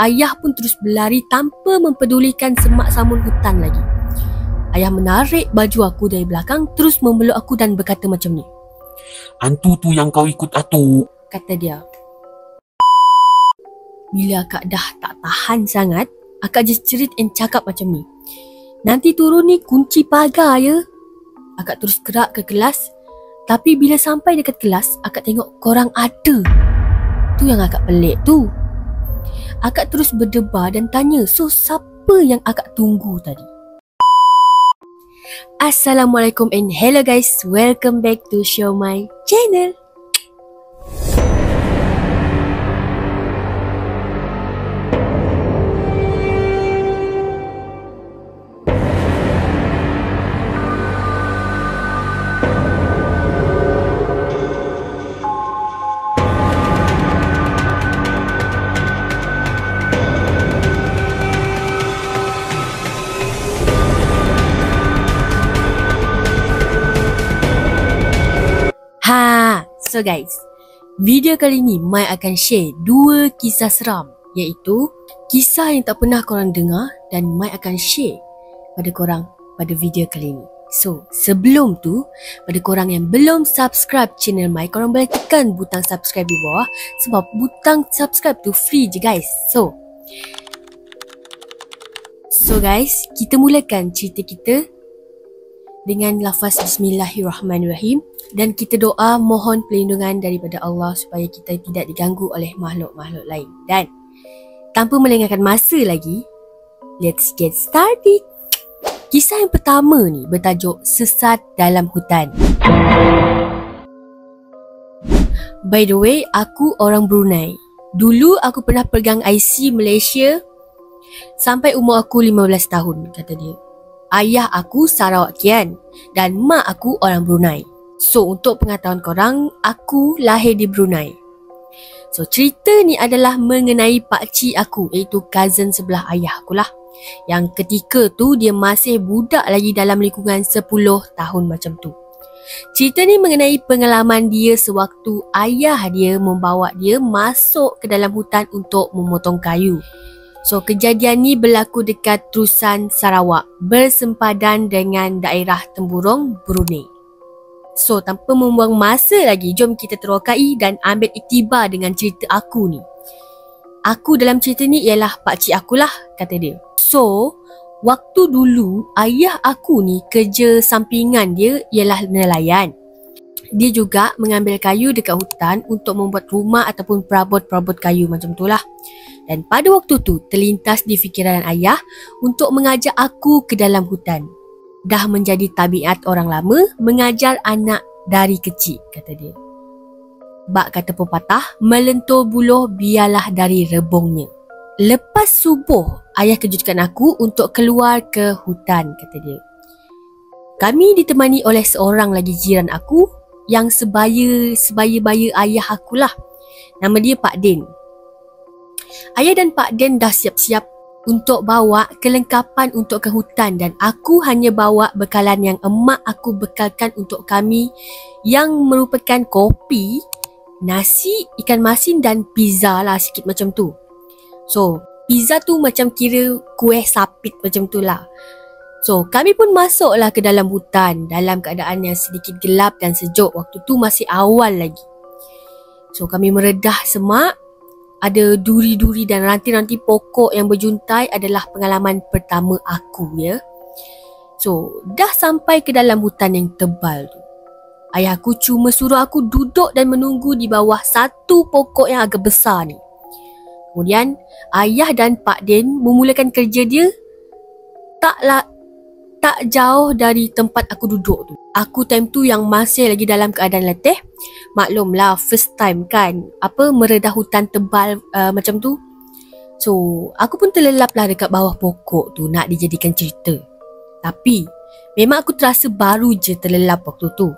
Ayah pun terus berlari tanpa mempedulikan semak samun hutan lagi. Ayah menarik baju aku dari belakang, terus memeluk aku dan berkata macam ni. Hantu tu yang kau ikut atuk, kata dia. Bila akak dah tak tahan sangat, akak just cerit and cakap macam ni. Nanti turun ni kunci pagar ya. Akak terus gerak ke kelas. Tapi bila sampai dekat kelas, akak tengok korang ada. Tu yang akak pelik tu. Akak terus berdebar dan tanya, so siapa yang akak tunggu tadi? Assalamualaikum and hello guys, welcome back to show my channel. So guys, video kali ni Mai akan share dua kisah seram, iaitu kisah yang tak pernah korang dengar dan Mai akan share pada korang pada video kali ni. So sebelum tu, pada korang yang belum subscribe channel Mai, korang boleh tekan butang subscribe di bawah, sebab butang subscribe tu free je guys. So guys, kita mulakan cerita kita dengan lafaz Bismillahirrahmanirrahim. Dan kita doa mohon perlindungan daripada Allah supaya kita tidak diganggu oleh makhluk-makhluk lain. Dan tanpa melengahkan masa lagi, let's get started. Kisah yang pertama ni bertajuk Sesat Dalam Hutan. By the way, aku orang Brunei. Dulu aku pernah pegang IC Malaysia sampai umur aku 15 tahun, kata dia. Ayah aku Sarawakian dan mak aku orang Brunei. So, untuk pengetahuan korang, aku lahir di Brunei. So, cerita ni adalah mengenai pakcik aku, iaitu cousin sebelah ayah aku lah. Yang ketika tu, dia masih budak lagi dalam lingkungan 10 tahun macam tu. Cerita ni mengenai pengalaman dia sewaktu ayah dia membawa dia masuk ke dalam hutan untuk memotong kayu. So, kejadian ni berlaku dekat Terusan Sarawak, bersempadan dengan daerah Temburong, Brunei. So, tanpa membuang masa lagi, jom kita terokai dan ambil iktibar dengan cerita aku ni. Aku dalam cerita ni ialah pakcik akulah, kata dia. So, waktu dulu ayah aku ni kerja sampingan dia ialah nelayan. Dia juga mengambil kayu dekat hutan untuk membuat rumah ataupun perabot-perabot kayu macam tu lah. Dan pada waktu tu terlintas di fikiran ayah untuk mengajak aku ke dalam hutan. Dah menjadi tabiat orang lama mengajar anak dari kecil, kata dia. Bak kata pepatah, melentur buluh biarlah dari rebungnya. Lepas subuh, ayah kejutkan aku untuk keluar ke hutan, kata dia. Kami ditemani oleh seorang lagi jiran aku yang sebaya-baya ayah akulah. Nama dia Pak Din. Ayah dan Pak Din dah siap-siap untuk bawa kelengkapan untuk ke hutan dan aku hanya bawa bekalan yang emak aku bekalkan untuk kami yang merupakan kopi, nasi, ikan masin dan pizza lah sikit macam tu. So, pizza tu macam kira kuih sapit macam tu lah. So, kami pun masuklah ke dalam hutan dalam keadaan yang sedikit gelap dan sejuk. Waktu tu masih awal lagi. So, kami meredah semak. Ada duri-duri dan ranting-ranting pokok yang berjuntai adalah pengalaman pertama aku ya. So, dah sampai ke dalam hutan yang tebal tu. Ayahku cuma suruh aku duduk dan menunggu di bawah satu pokok yang agak besar ni. Kemudian, ayah dan Pak Din memulakan kerja dia tak jauh dari tempat aku duduk tu. Aku time tu yang masih lagi dalam keadaan letih. Maklumlah first time kan, meredah hutan tebal macam tu. So, aku pun terlelap lah dekat bawah pokok tu nak dijadikan cerita. Tapi, memang aku terasa baru je terlelap waktu tu.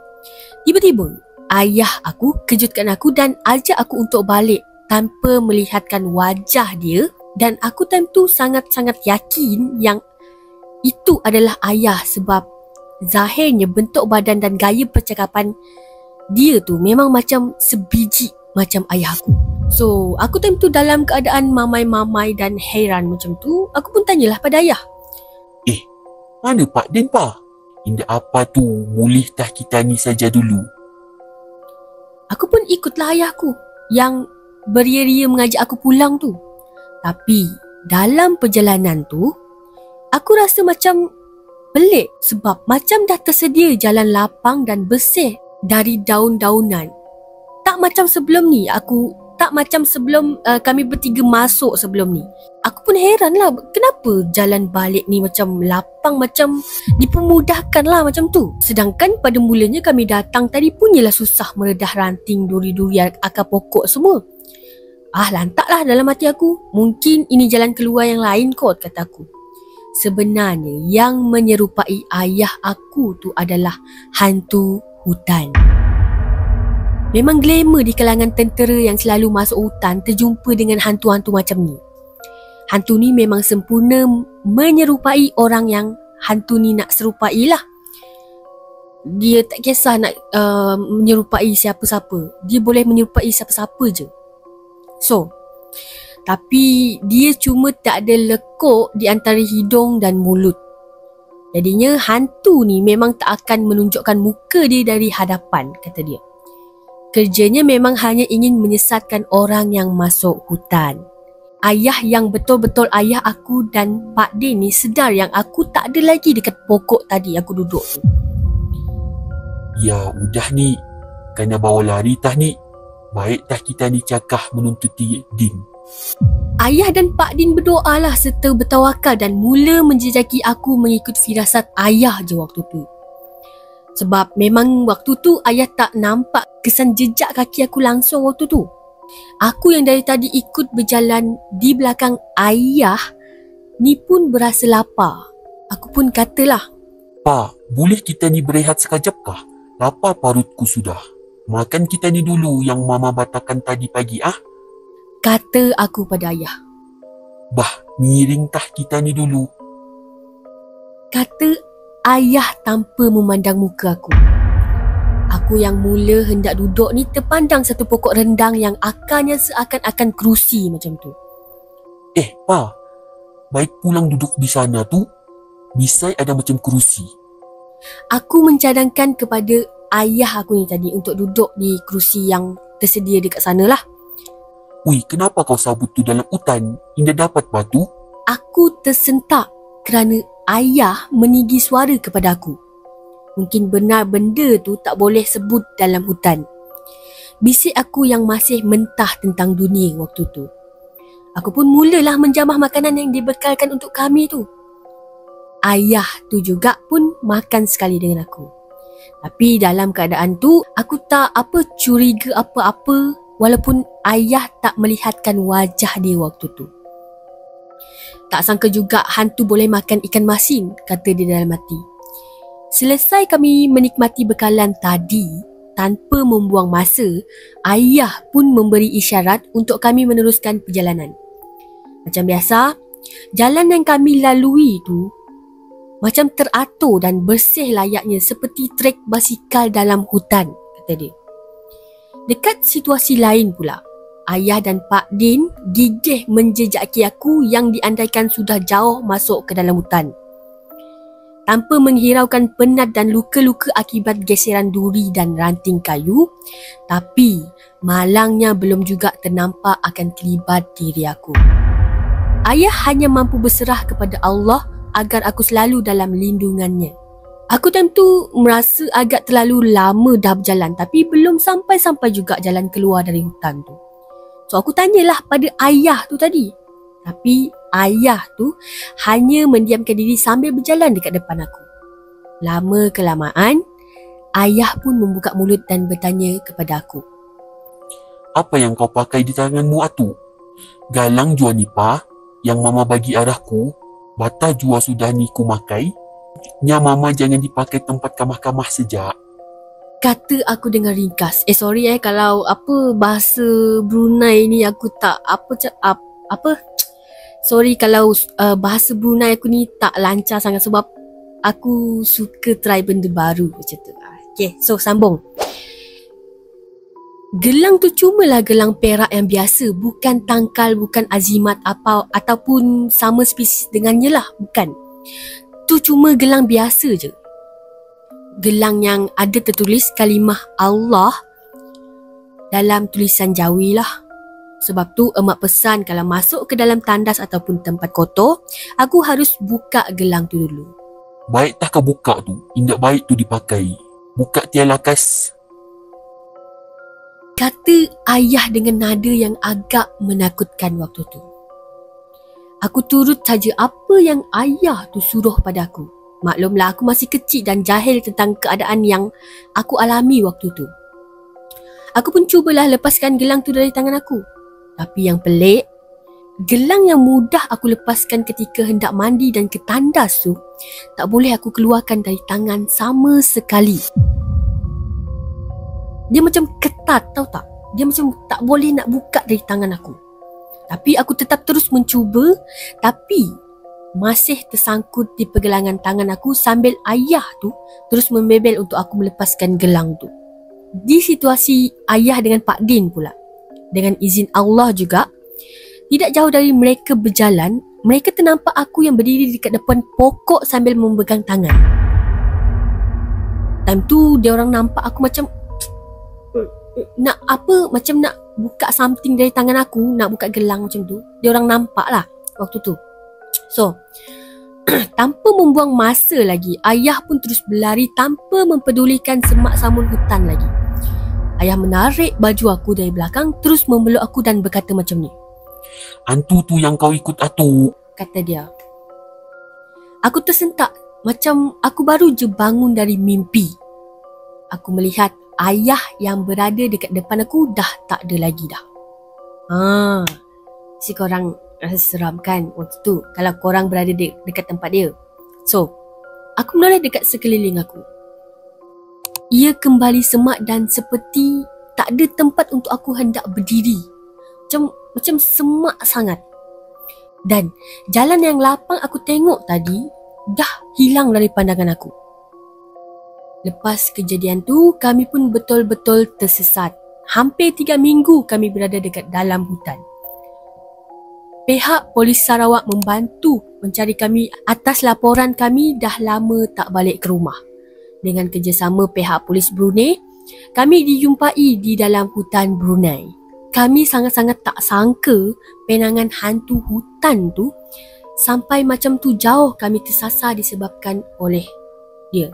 Tiba-tiba, ayah aku kejutkan aku dan ajak aku untuk balik tanpa melihatkan wajah dia. Dan aku time tu sangat-sangat yakin yang itu adalah ayah sebab zahirnya bentuk badan dan gaya percakapan dia tu memang macam sebiji macam ayah aku. So, aku time tu dalam keadaan mamai-mamai dan hairan macam tu, aku pun tanyalah pada ayah. Mana Pak Din, Pak? Indah apa tu? Mulih tah kita ni saja dulu. Aku pun ikutlah ayahku yang beria-ria mengajak aku pulang tu. Tapi, dalam perjalanan tu, aku rasa macam pelik sebab macam dah tersedia jalan lapang dan bersih dari daun-daunan. Tak macam sebelum ni, kami bertiga masuk sebelum ni. Aku pun heran lah, kenapa jalan balik ni macam lapang, macam dipermudahkan lah macam tu. Sedangkan pada mulanya kami datang tadi punyalah susah meredah ranting, duri-duri, akar pokok semua. Lantaklah dalam hati aku. Mungkin ini jalan keluar yang lain kot, kata aku. Sebenarnya yang menyerupai ayah aku tu adalah hantu hutan. Memang glamour di kalangan tentera yang selalu masuk hutan terjumpa dengan hantu-hantu macam ni. Hantu ni memang sempurna menyerupai orang yang hantu ni nak serupai lah. Dia tak kisah nak menyerupai siapa-siapa. Dia boleh menyerupai siapa-siapa je. So, tapi dia cuma tak ada lekuk di antara hidung dan mulut. Jadinya hantu ni memang tak akan menunjukkan muka dia dari hadapan, kata dia. Kerjanya memang hanya ingin menyesatkan orang yang masuk hutan. Ayah yang betul-betul ayah aku dan Pak Din ni sedar yang aku tak ada lagi dekat pokok tadi aku duduk tu. Ya udah ni, kena bawa lari tah ni. Baik tah kita ni cakah menuntuti Din. Ayah dan Pak Din berdoalah serta bertawakal dan mula menjejaki aku mengikut firasat ayah je waktu tu. Sebab memang waktu tu ayah tak nampak kesan jejak kaki aku langsung waktu tu. Aku yang dari tadi ikut berjalan di belakang ayah ni pun berasa lapar. Aku pun katalah, Pak, boleh kita ni berehat sekejap kah? Lapar parutku sudah. Makan kita ni dulu yang mama batakan tadi pagi kata aku pada ayah. Bah, miring tah kita ni dulu. Kata ayah tanpa memandang muka aku. Aku yang mula hendak duduk ni terpandang satu pokok rendang yang akarnya seakan-akan kerusi macam tu. Pa, baik pulang duduk di sana tu, bisa ada macam kerusi. Aku mencadangkan kepada ayah aku ni tadi untuk duduk di kerusi yang tersedia dekat sana lah. Ui, kenapa kau sabut tu dalam hutan? Indah dapat batu? Aku tersentak kerana ayah meninggi suara kepada aku. Mungkin benar benda tu tak boleh sebut dalam hutan. Bisik aku yang masih mentah tentang dunia waktu tu. Aku pun mulalah menjamah makanan yang dibekalkan untuk kami tu. Ayah tu juga pun makan sekali dengan aku. Tapi dalam keadaan tu, aku tak curiga apa-apa walaupun ayah tak melihatkan wajah dia waktu tu. Tak sangka juga hantu boleh makan ikan masin, kata dia dalam hati. Selesai kami menikmati bekalan tadi, tanpa membuang masa, ayah pun memberi isyarat untuk kami meneruskan perjalanan. Macam biasa, jalan yang kami lalui tu macam teratur dan bersih layaknya seperti trek basikal dalam hutan, kata dia. Dekat situasi lain pula, ayah dan Pak Din gigih menjejaki aku yang diandaikan sudah jauh masuk ke dalam hutan. Tanpa menghiraukan penat dan luka-luka akibat geseran duri dan ranting kayu, tapi malangnya belum juga ternampak akan kelibat diri aku. Ayah hanya mampu berserah kepada Allah agar aku selalu dalam lindungannya. Aku time tu merasa agak terlalu lama dah berjalan tapi belum sampai-sampai juga jalan keluar dari hutan tu. So aku tanyalah pada ayah tu tadi. Tapi ayah tu hanya mendiamkan diri sambil berjalan dekat depan aku. Lama kelamaan, ayah pun membuka mulut dan bertanya kepada aku. Apa yang kau pakai di tanganmu atu? Galang jua ni pa, yang mama bagi arahku. Bata jua sudah ni ku makai. Nya mama jangan dipakai tempat kamah-kamah sejak. Kata aku dengan ringkas. Sorry kalau bahasa Brunei ni aku tak sorry kalau bahasa Brunei aku ni tak lancar sangat sebab aku suka try benda baru macam tu. Okay, so sambung. Gelang tu cumalah gelang perak yang biasa, bukan tangkal, bukan azimat apa ataupun sama spesies dengannya lah, bukan. Tu cuma gelang biasa je. Gelang yang ada tertulis kalimah Allah dalam tulisan Jawi lah. Sebab tu emak pesan kalau masuk ke dalam tandas ataupun tempat kotor, aku harus buka gelang tu dulu. Baik tak kau buka tu, ingat baik tu dipakai. Buka tiada lakas. Kata ayah dengan nada yang agak menakutkan waktu tu. Aku turut saja apa yang ayah tu suruh padaku. Maklumlah aku masih kecil dan jahil tentang keadaan yang aku alami waktu tu. Aku pun cubalah lepaskan gelang tu dari tangan aku. Tapi yang pelik, gelang yang mudah aku lepaskan ketika hendak mandi dan ke tandas tu, tak boleh aku keluarkan dari tangan sama sekali. Dia macam ketat, tahu tak? Dia macam tak boleh nak buka dari tangan aku. Tapi aku tetap terus mencuba, tapi masih tersangkut di pergelangan tangan aku sambil ayah tu terus membebel untuk aku melepaskan gelang tu. Di situasi ayah dengan Pak Din pula, dengan izin Allah juga, tidak jauh dari mereka berjalan, mereka ternampak aku yang berdiri dekat depan pokok sambil memegang tangan. Time tu dia orang nampak aku macam nak apa, macam nak buka something dari tangan aku, nak buka gelang macam tu. Dia orang nampak lah waktu tu. So, tanpa membuang masa lagi, ayah pun terus berlari tanpa mempedulikan semak samun hutan lagi. Ayah menarik baju aku dari belakang, terus memeluk aku dan berkata macam ni. Hantu tu yang kau ikut atuk, kata dia. Aku tersentak macam aku baru je bangun dari mimpi. Aku melihat ayah yang berada dekat depan aku dah tak ada lagi dah. Si korang rasa seram kan waktu tu kalau korang berada dekat tempat dia. So, aku menoleh dekat sekeliling aku. Ia kembali semak dan seperti tak ada tempat untuk aku hendak berdiri. Macam semak sangat. Dan jalan yang lapang aku tengok tadi dah hilang dari pandangan aku. Lepas kejadian tu, kami pun betul-betul tersesat. Hampir 3 minggu kami berada dekat dalam hutan. Pihak Polis Sarawak membantu mencari kami atas laporan kami dah lama tak balik ke rumah. Dengan kerjasama pihak Polis Brunei, kami dijumpai di dalam hutan Brunei. Kami sangat-sangat tak sangka penangan hantu hutan tu sampai macam tu jauh kami tersasar disebabkan oleh dia.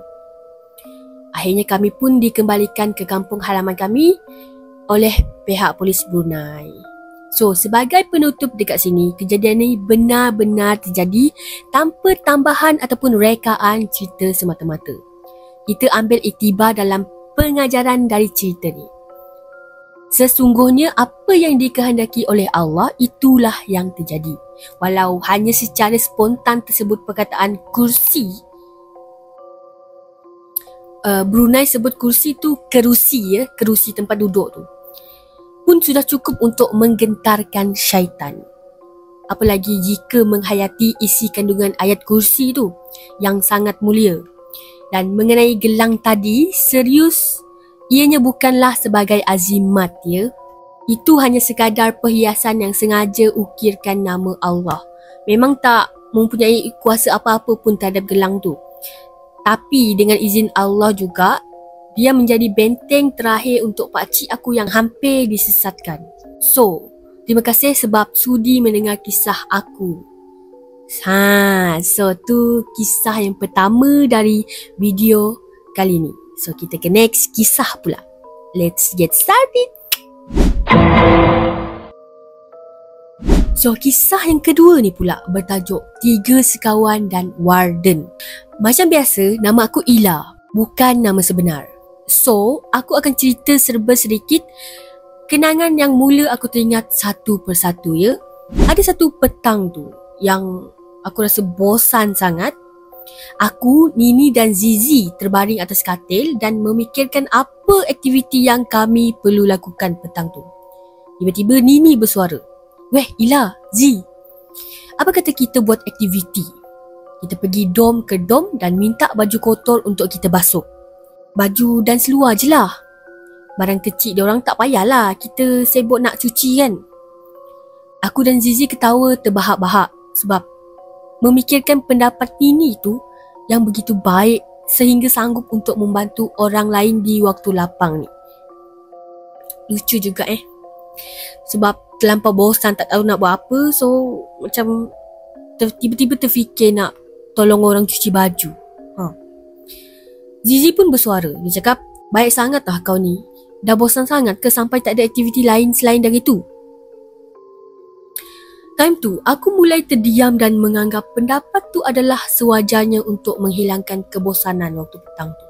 Akhirnya kami pun dikembalikan ke kampung halaman kami oleh pihak Polis Brunei. So, sebagai penutup dekat sini, kejadian ni benar-benar terjadi tanpa tambahan ataupun rekaan cerita semata-mata. Kita ambil iktibar dalam pengajaran dari cerita ni. Sesungguhnya apa yang dikehendaki oleh Allah, itulah yang terjadi. Walau hanya secara spontan tersebut perkataan kursi, Brunei sebut kursi tu kerusi, kerusi tempat duduk tu, pun sudah cukup untuk menggentarkan syaitan. Apalagi jika menghayati isi kandungan ayat kursi tu yang sangat mulia. Dan mengenai gelang tadi, serius, ianya bukanlah sebagai azimat ya. Itu hanya sekadar perhiasan yang sengaja ukirkan nama Allah. Memang tak mempunyai kuasa apa-apa pun terhadap gelang tu. Tapi dengan izin Allah juga, dia menjadi benteng terakhir untuk pakcik aku yang hampir disesatkan. So, terima kasih sebab sudi mendengar kisah aku. So tu kisah yang pertama dari video kali ni. So kita ke next kisah pula. Let's get started. So kisah yang kedua ni pula bertajuk 3 Sekawan dan Warden. Macam biasa, nama aku Ila, bukan nama sebenar. So, aku akan cerita serba sedikit kenangan yang mula aku teringat satu persatu ya. Ada satu petang tu yang aku rasa bosan sangat. Aku, Nini dan Zizi terbaring atas katil dan memikirkan apa aktiviti yang kami perlu lakukan petang tu. Tiba-tiba Nini bersuara. Weh Ila, Zi, apa kata kita buat aktiviti? Kita pergi dom ke dom dan minta baju kotor untuk kita basuh. Baju dan seluar je lah. barang kecil diorang tak payahlah kita sibuk nak cuci kan. Aku dan Zizi ketawa terbahak-bahak sebab memikirkan pendapat Nini tu yang begitu baik sehingga sanggup untuk membantu orang lain di waktu lapang ni. Lucu juga sebab terlampau bosan tak tahu nak buat apa, so macam tiba-tiba terfikir nak tolong orang cuci baju. Zizi pun bersuara. Dia cakap, baik sangat lah kau ni. Dah bosan sangat ke sampai tak ada aktiviti lain selain dari tu? Time tu, aku mulai terdiam dan menganggap pendapat tu adalah sewajarnya untuk menghilangkan kebosanan waktu petang tu.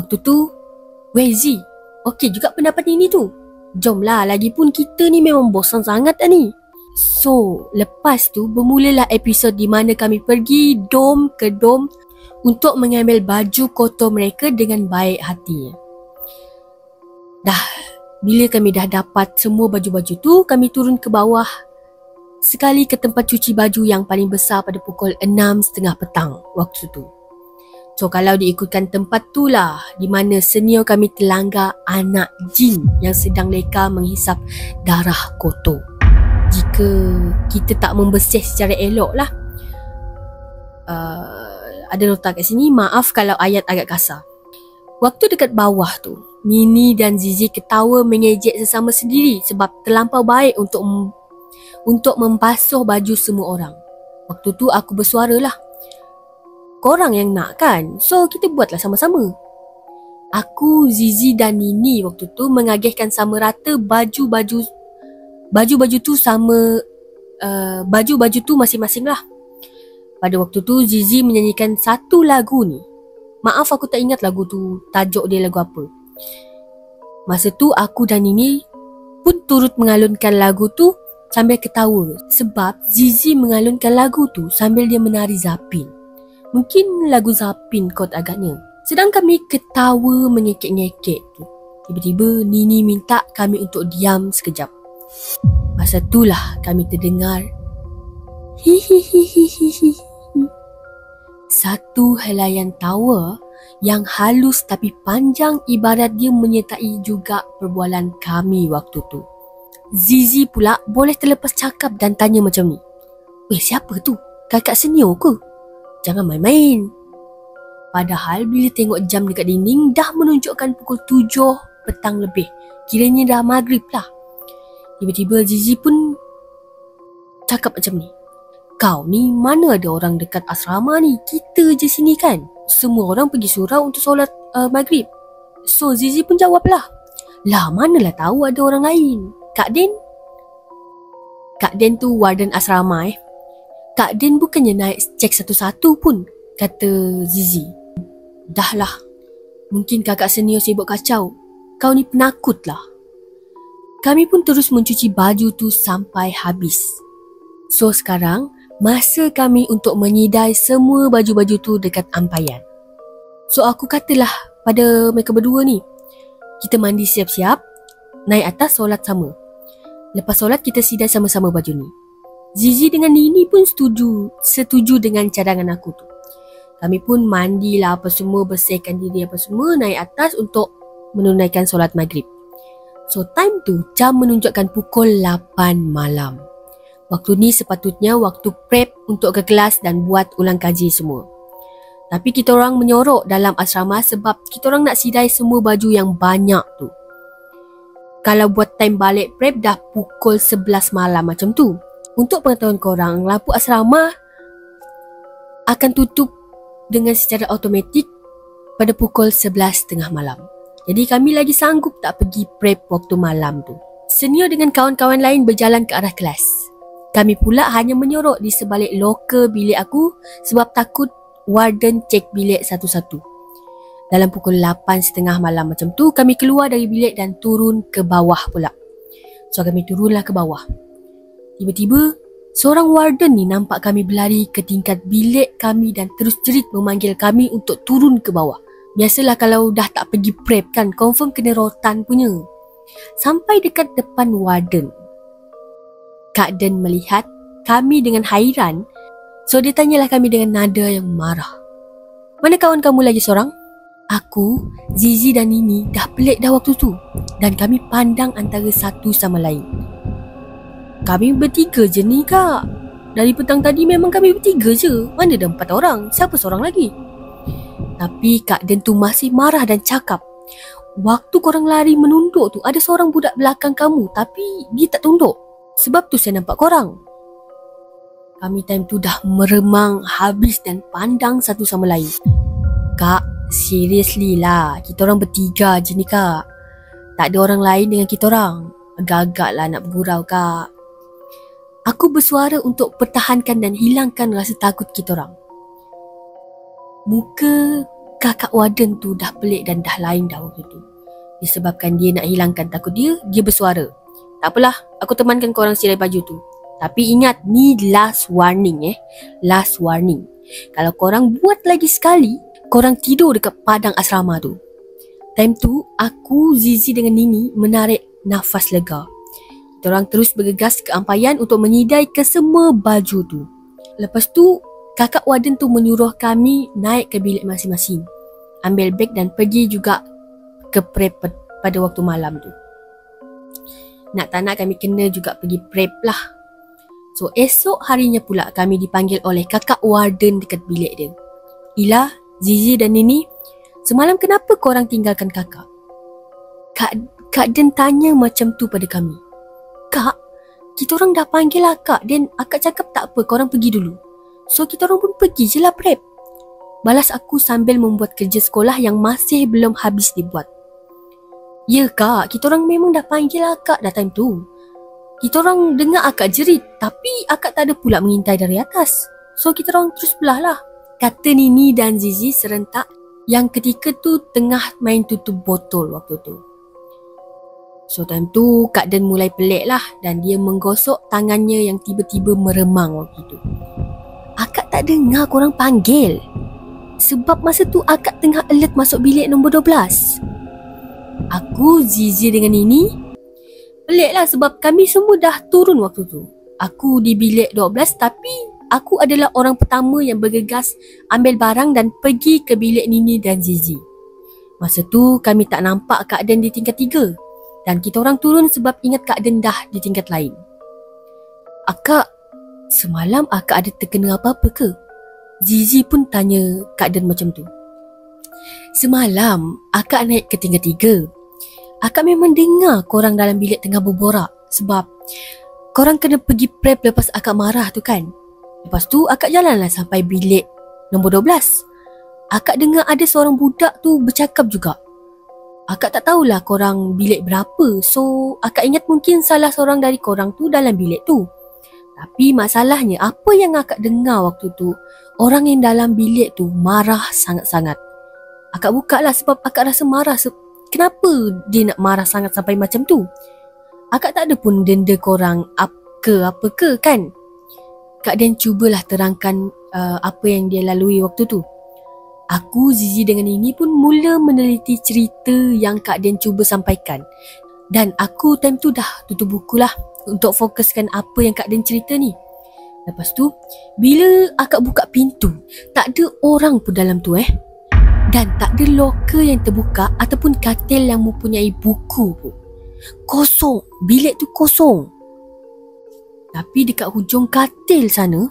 Waktu tu, weh Z, okey juga pendapat ini tu. Jomlah, lagipun kita ni memang bosan sangat dah ni. So, lepas tu bermulalah episod di mana kami pergi dom ke dom untuk mengambil baju kotor mereka dengan baik hati. Bila kami dah dapat semua baju-baju tu, kami turun ke bawah sekali ke tempat cuci baju yang paling besar pada pukul 6.30 petang waktu tu. So kalau diikutkan tempat tu lah di mana senior kami terlanggar anak jin yang sedang leka menghisap darah kotor. Jika kita tak membersih secara elok lah. Ada nota kat sini, maaf kalau ayat agak kasar. Waktu dekat bawah tu, Nini dan Zizi ketawa mengejek sesama sendiri sebab terlampau baik untuk membasuh baju semua orang. Waktu tu aku bersuara lah. Korang yang nak kan? So kita buatlah sama-sama. Aku, Zizi dan Nini waktu tu mengagihkan sama rata baju-baju tu sama baju-baju tu masing-masing lah. Pada waktu tu Zizi menyanyikan satu lagu ni. Maaf aku tak ingat lagu tu, tajuk dia lagu apa. Masa tu aku dan Nini pun turut mengalunkan lagu tu sambil ketawa sebab Zizi mengalunkan lagu tu sambil dia menari zapin. Mungkin lagu zapin kot agaknya. Sedang kami ketawa mengekek-ngekek tu, tiba-tiba Nini minta kami untuk diam sekejap. Masa itulah kami terdengar hihihihihihi. Satu helaian tawa yang halus tapi panjang ibarat dia menyertai juga perbualan kami waktu tu. Zizi pula boleh terlepas cakap dan tanya macam ni. Weh, siapa tu? Kakak senior ke? Jangan main-main. Padahal bila tengok jam dekat dinding dah menunjukkan pukul 7 petang lebih. Kiranya dah maghrib lah. Tiba-tiba Zizi pun cakap macam ni. Kau ni mana ada orang dekat asrama ni? Kita je sini kan? Semua orang pergi surau untuk solat maghrib. So Zizi pun jawab lah. Lah manalah tahu ada orang lain. Kak Den? Kak Den tu warden asrama Kak Den bukannya naik cek satu-satu pun, kata Zizi. Dah lah. Mungkin kakak senior sibuk kacau. Kau ni penakut lah. Kami pun terus mencuci baju tu sampai habis. So sekarang, masa kami untuk menyidai semua baju-baju tu dekat ampaian. So aku katalah pada mereka berdua ni, kita mandi siap-siap, naik atas solat sama. Lepas solat kita sidai sama-sama baju ni. Zizi dengan Nini pun setuju dengan cadangan aku tu. Kami pun mandilah apa semua, bersihkan diri apa semua, naik atas untuk menunaikan solat maghrib. So time tu jam menunjukkan pukul 8 malam. Waktu ni sepatutnya waktu prep untuk ke kelas dan buat ulang kaji semua. Tapi kita orang menyorok dalam asrama sebab kita orang nak sidai semua baju yang banyak tu. Kalau buat time balik prep dah pukul 11 malam macam tu. Untuk pengetahuan korang, lampu asrama akan tutup dengan secara automatik pada pukul 11.30 malam. Jadi kami lagi sanggup tak pergi prep waktu malam tu. Senior dengan kawan-kawan lain berjalan ke arah kelas. Kami pula hanya menyorok di sebalik loker bilik aku sebab takut warden cek bilik satu-satu. Dalam pukul 8.30 malam macam tu, kami keluar dari bilik dan turun ke bawah pula. So kami turunlah ke bawah. Tiba-tiba, seorang warden ni nampak kami berlari ke tingkat bilik kami dan terus jerit memanggil kami untuk turun ke bawah. Biasalah kalau dah tak pergi prep kan, confirm kena rotan punya. Sampai dekat depan warden, Kak Den melihat kami dengan hairan. So dia tanyalah kami dengan nada yang marah. Mana kawan kamu lagi seorang? Aku, Zizi dan Nini dah pelik dah waktu tu. Dan kami pandang antara satu sama lain. Kami bertiga je ni kak. Dari petang tadi memang kami bertiga je. Mana ada 4 orang? Siapa seorang lagi? Tapi Kak Den tu masih marah dan cakap, waktu korang lari menunduk tu, ada seorang budak belakang kamu, tapi dia tak tunduk. Sebab tu saya nampak korang. Kami time tu dah meremang habis dan pandang satu sama lain. Kak, seriously lah, kita orang bertiga je ni kak. Tak ada orang lain dengan kita orang. Agak-agak lah nak bergurau kak. Aku bersuara untuk pertahankan dan hilangkan rasa takut kita orang. Muka kakak warden tu dah pelik dan dah lain dah waktu tu. Disebabkan dia nak hilangkan takut dia bersuara. Tak apalah, aku temankan korang sirai baju tu. Tapi ingat, ni last warning Last warning. Kalau korang buat lagi sekali, korang tidur dekat padang asrama tu. Time tu, aku, Zizi dengan Nini menarik nafas lega. Korang terus bergegas ke ampaian untuk menyidai ke semua baju tu. Lepas tu, kakak warden tu menyuruh kami naik ke bilik masing-masing, ambil beg dan pergi juga ke prep pada waktu malam tu. Nak tak nak kami kena juga pergi prep lah. So esok harinya pula kami dipanggil oleh kakak warden dekat bilik dia. Ila, Zizi dan Nini, semalam kenapa korang tinggalkan kakak? Kak Den tanya macam tu pada kami. Kak, kita orang dah panggil akak dan akak cakap tak apa, korang pergi dulu. So kita orang pun pergi je lah prep. Balas aku sambil membuat kerja sekolah yang masih belum habis dibuat. Ya kak, kita orang memang dah panggil akak dah time tu. Kita orang dengar akak jerit, tapi akak tak ada pula mengintai dari atas. So kita orang terus belah lah, kata Nini dan Zizi serentak yang ketika tu tengah main tutup botol waktu tu. So time tu Kak Den mulai pelik lah dan dia menggosok tangannya yang tiba-tiba meremang waktu tu. Akak tak dengar korang panggil. Sebab masa tu akak tengah alert masuk bilik nombor 12. Aku, Zizi dengan Nini pelik lah sebab kami semua dah turun waktu tu. Aku di bilik 12 tapi aku adalah orang pertama yang bergegas ambil barang dan pergi ke bilik Nini dan Zizi. Masa tu kami tak nampak Kak Den di tingkat 3 dan kita orang turun sebab ingat Kak Den dah di tingkat lain. Akak, semalam akak ada terkena apa-apa ke? Zizi pun tanya Kak Den macam tu. Semalam akak naik ke tingkat 3. Akak memang dengar korang dalam bilik tengah berborak sebab korang kena pergi prep lepas akak marah tu kan. Lepas tu akak jalanlah sampai bilik nombor 12. Akak dengar ada seorang budak tu bercakap juga. Akak tak tahulah korang bilik berapa. So akak ingat mungkin salah seorang dari korang tu dalam bilik tu. Tapi masalahnya apa yang akak dengar waktu tu, orang yang dalam bilik tu marah sangat-sangat. Akak buka lah sebab akak rasa marah. Kenapa dia nak marah sangat sampai macam tu? Akak tak ada pun denda korang apa ke kan? Kak Den cubalah terangkan apa yang dia lalui waktu tu. Aku, Zizi dengan Nini pun mula meneliti cerita yang Kak Den cuba sampaikan. Dan aku time tu dah tutup buku lah untuk fokuskan apa yang Kak Den cerita ni. Lepas tu, bila akak buka pintu, tak ada orang pun dalam tu Dan tak ada loker yang terbuka ataupun katil yang mempunyai buku pun. Kosong, bilik tu kosong. Tapi dekat hujung katil sana,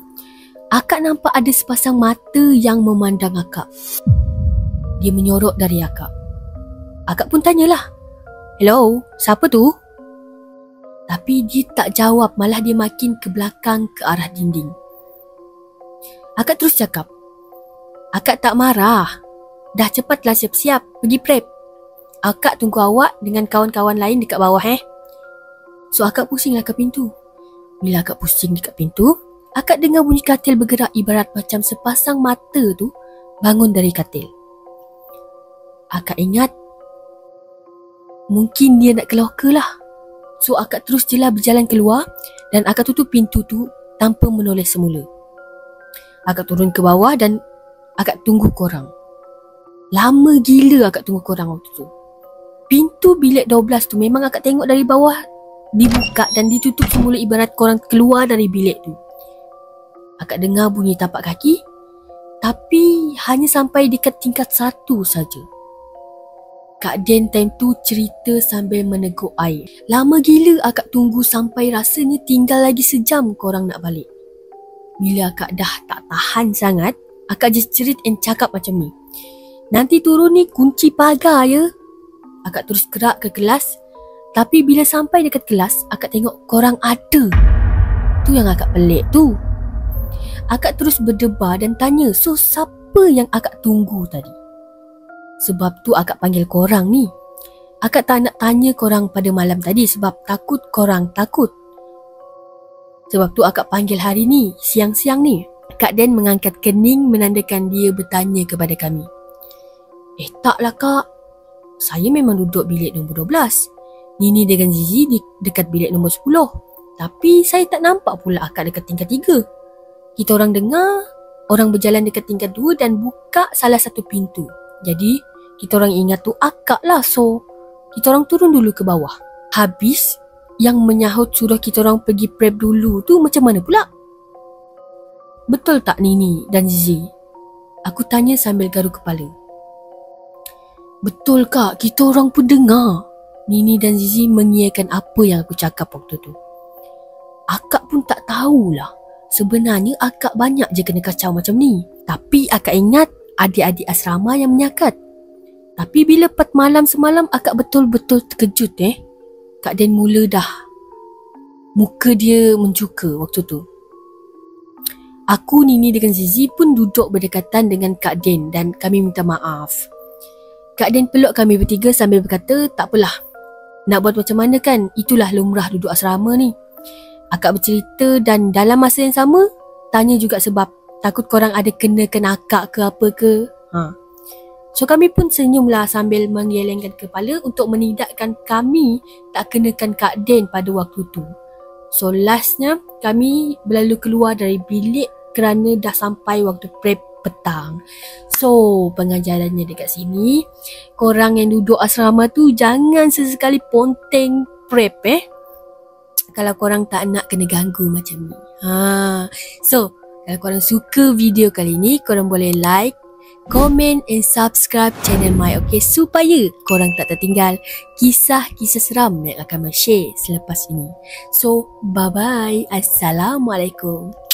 akak nampak ada sepasang mata yang memandang akak. Dia menyorok dari akak. Akak pun tanyalah, "Hello, siapa tu?" Tapi dia tak jawab, malah dia makin ke belakang ke arah dinding. Akak terus cakap, "Akak tak marah. Dah cepatlah siap-siap pergi prep. Akak tunggu awak dengan kawan-kawan lain dekat bawah So akak pusinglah ke pintu. Bila akak pusing dekat pintu, akak dengar bunyi katil bergerak ibarat macam sepasang mata tu bangun dari katil. Akak ingat mungkin dia nak ke loker lah. So akak terus je lah berjalan keluar dan akak tutup pintu tu tanpa menoleh semula. Akak turun ke bawah dan akak tunggu korang. Lama gila akak tunggu korang waktu tu. Pintu bilik 12 tu memang akak tengok dari bawah dibuka dan ditutup semula ibarat korang keluar dari bilik tu. Akak dengar bunyi tapak kaki tapi hanya sampai dekat tingkat 1 saja. Kak Den time tu cerita sambil meneguk air. Lama gila akak tunggu sampai rasanya tinggal lagi sejam korang nak balik. Bila akak dah tak tahan sangat, akak just cerit and cakap macam ni. Nanti turun ni kunci pagar ya. Akak terus gerak ke kelas. Tapi bila sampai dekat kelas, akak tengok korang ada. Tu yang akak pelik tu. Akak terus berdebar dan tanya, so siapa yang akak tunggu tadi? Sebab tu akak panggil korang ni. Akak tak nak tanya korang pada malam tadi sebab takut korang takut. Sebab tu akak panggil hari ni, siang-siang ni. Kak Den mengangkat kening menandakan dia bertanya kepada kami. Taklah kak. Saya memang duduk bilik nombor 12. Nini dengan Zizi dekat bilik nombor 10. Tapi saya tak nampak pula akak dekat tingkat 3. Kita orang dengar orang berjalan dekat tingkat 2 dan buka salah satu pintu. Jadi kita orang ingat tu akak lah, so kita orang turun dulu ke bawah. Habis yang menyahut suruh kita orang pergi prep dulu tu macam mana pula? Betul tak Nini dan Zizi? Aku tanya sambil garuk kepala. Betul kak, kita orang pun dengar. Nini dan Zizi mengiyakan apa yang aku cakap waktu tu. Akak pun tak tahulah. Sebenarnya akak banyak je kena kacau macam ni. Tapi akak ingat adik-adik asrama yang menyakat. Tapi bila 4 malam semalam akak betul-betul terkejut Kak Den mula dah. Muka dia mencuka waktu tu. Aku, Nini dengan Zizi pun duduk berdekatan dengan Kak Den dan kami minta maaf. Kak Den peluk kami bertiga sambil berkata, tak apalah. Nak buat macam mana kan, itulah lumrah duduk asrama ni. Akak bercerita dan dalam masa yang sama, tanya juga sebab takut korang ada kenakan akak ke apa ke. So kami pun senyumlah sambil menggelengkan kepala untuk menidakkan kami tak kenakan Kak Den pada waktu tu. So lastnya kami berlalu keluar dari bilik kerana dah sampai waktu prep petang. So pengajarannya dekat sini, korang yang duduk asrama tu jangan sesekali ponteng prep kalau korang tak nak kena ganggu macam ni. So kalau korang suka video kali ni, korang boleh like, komen and subscribe channel My, okay? Supaya korang tak tertinggal kisah-kisah seram yang akan share selepas ini. So, bye-bye. Assalamualaikum.